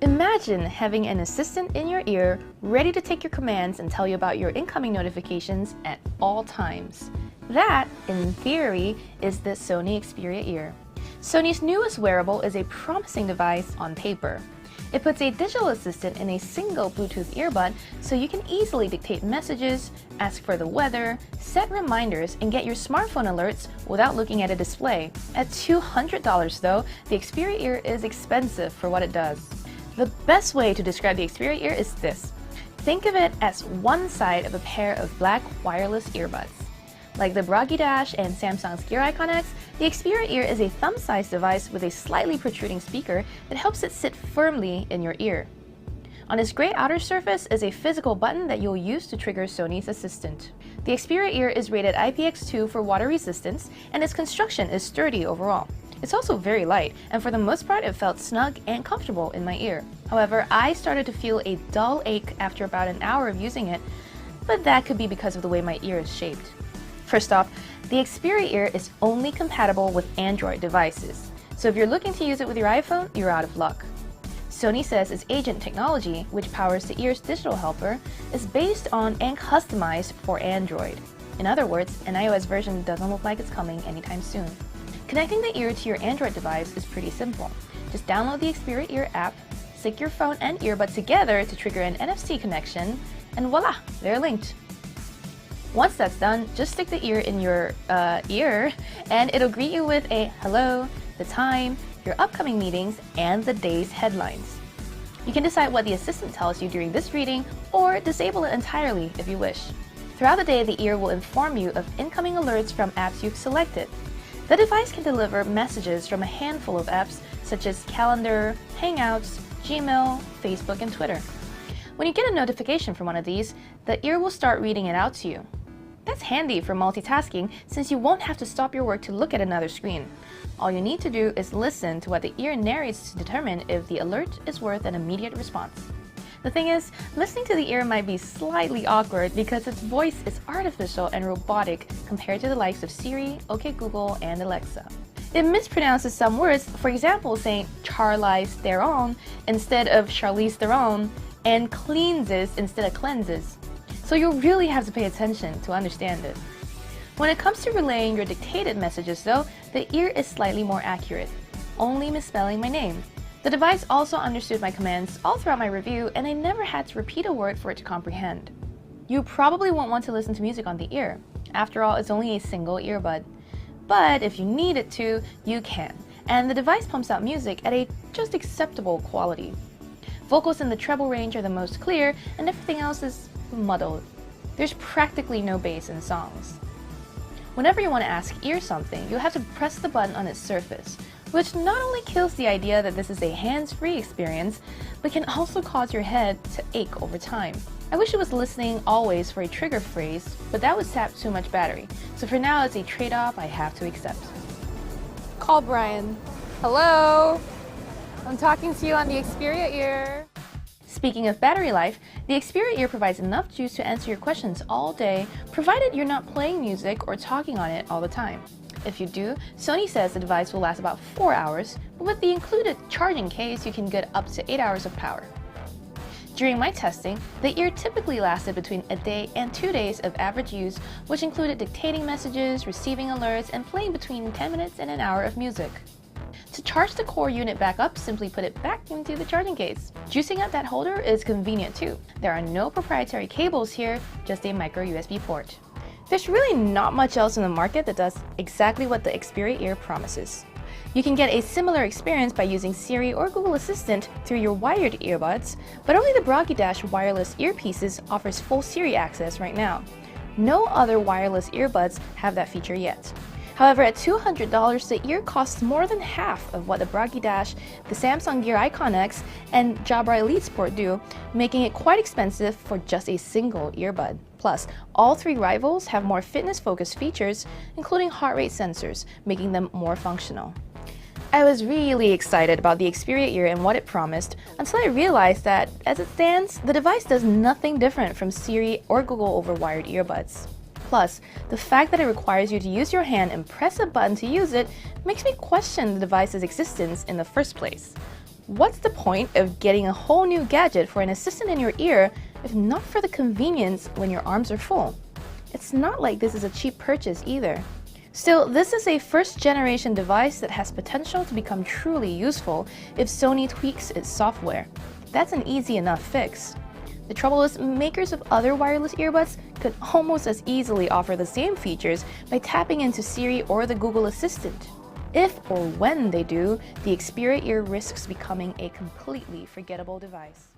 Imagine having an assistant in your ear ready to take your commands and tell you about your incoming notifications at all times. That, in theory, is the Sony Xperia Ear. Sony's newest wearable is a promising device on paper. It puts a digital assistant in a single Bluetooth earbud so you can easily dictate messages, ask for the weather, set reminders, and get your smartphone alerts without looking at a display. At $200 though, the Xperia Ear is expensive for what it does. The best way to describe the Xperia Ear is this. Think of it as one side of a pair of black wireless earbuds. Like the Bragi Dash and Samsung's Gear Icon X, the Xperia Ear is a thumb-sized device with a slightly protruding speaker that helps it sit firmly in your ear. On its gray outer surface is a physical button that you'll use to trigger Sony's assistant. The Xperia Ear is rated IPX2 for water resistance, and its construction is sturdy overall. It's also very light, and for the most part it felt snug and comfortable in my ear. However, I started to feel a dull ache after about an hour of using it, but that could be because of the way my ear is shaped. First off, the Xperia Ear is only compatible with Android devices, so if you're looking to use it with your iPhone, you're out of luck. Sony says its agent technology, which powers the ear's digital helper, is based on and customized for Android. In other words, an iOS version doesn't look like it's coming anytime soon. Connecting the ear to your Android device is pretty simple. Just download the Xperia Ear app, sync your phone and earbud together to trigger an NFC connection, and voila, they're linked. Once that's done, just stick the ear in your ear and it'll greet you with a hello, the time, your upcoming meetings, and the day's headlines. You can decide what the assistant tells you during this reading or disable it entirely if you wish. Throughout the day, the ear will inform you of incoming alerts from apps you've selected. The device can deliver messages from a handful of apps such as Calendar, Hangouts, Gmail, Facebook, and Twitter. When you get a notification from one of these, the ear will start reading it out to you. That's handy for multitasking since you won't have to stop your work to look at another screen. All you need to do is listen to what the ear narrates to determine if the alert is worth an immediate response. The thing is, listening to the ear might be slightly awkward because its voice is artificial and robotic compared to the likes of Siri, OK Google, and Alexa. It mispronounces some words, for example saying Charlize Theron instead of Charlize Theron, and cleanses instead of cleanses. So you'll really have to pay attention to understand it. When it comes to relaying your dictated messages though, the ear is slightly more accurate, only misspelling my name. The device also understood my commands all throughout my review, and I never had to repeat a word for it to comprehend. You probably won't want to listen to music on the ear. After all, it's only a single earbud. But if you need it to, you can. And the device pumps out music at a just acceptable quality. Vocals in the treble range are the most clear, and everything else is muddled. There's practically no bass in songs. Whenever you want to ask ear something, you'll have to press the button on its surface, which not only kills the idea that this is a hands-free experience, but can also cause your head to ache over time. I wish it was listening always for a trigger phrase, but that would sap too much battery. So for now, it's a trade-off I have to accept. Call Brian. Hello? I'm talking to you on the Xperia Ear. Speaking of battery life, the Xperia Ear provides enough juice to answer your questions all day, provided you're not playing music or talking on it all the time. If you do, Sony says the device will last about 4 hours, but with the included charging case, you can get up to 8 hours of power. During my testing, the ear typically lasted between a day and 2 days of average use, which included dictating messages, receiving alerts, and playing between 10 minutes and an hour of music. To charge the core unit back up, simply put it back into the charging case. Juicing up that holder is convenient too. There are no proprietary cables here, just a micro USB port. There's really not much else in the market that does exactly what the Xperia Ear promises. You can get a similar experience by using Siri or Google Assistant through your wired earbuds, but only the Bragi Dash wireless earpieces offers full Siri access right now. No other wireless earbuds have that feature yet. However, at $200, the ear costs more than half of what the Bragi Dash, the Samsung Gear Icon X, and Jabra Elite Sport do, making it quite expensive for just a single earbud. Plus, all three rivals have more fitness-focused features, including heart rate sensors, making them more functional. I was really excited about the Xperia Ear and what it promised, until I realized that, as it stands, the device does nothing different from Siri or Google over wired earbuds. Plus, the fact that it requires you to use your hand and press a button to use it makes me question the device's existence in the first place. What's the point of getting a whole new gadget for an assistant in your ear if not for the convenience when your arms are full? It's not like this is a cheap purchase either. Still, this is a first-generation device that has potential to become truly useful if Sony tweaks its software. That's an easy enough fix. The trouble is, makers of other wireless earbuds could almost as easily offer the same features by tapping into Siri or the Google Assistant. If or when they do, the Xperia Ear risks becoming a completely forgettable device.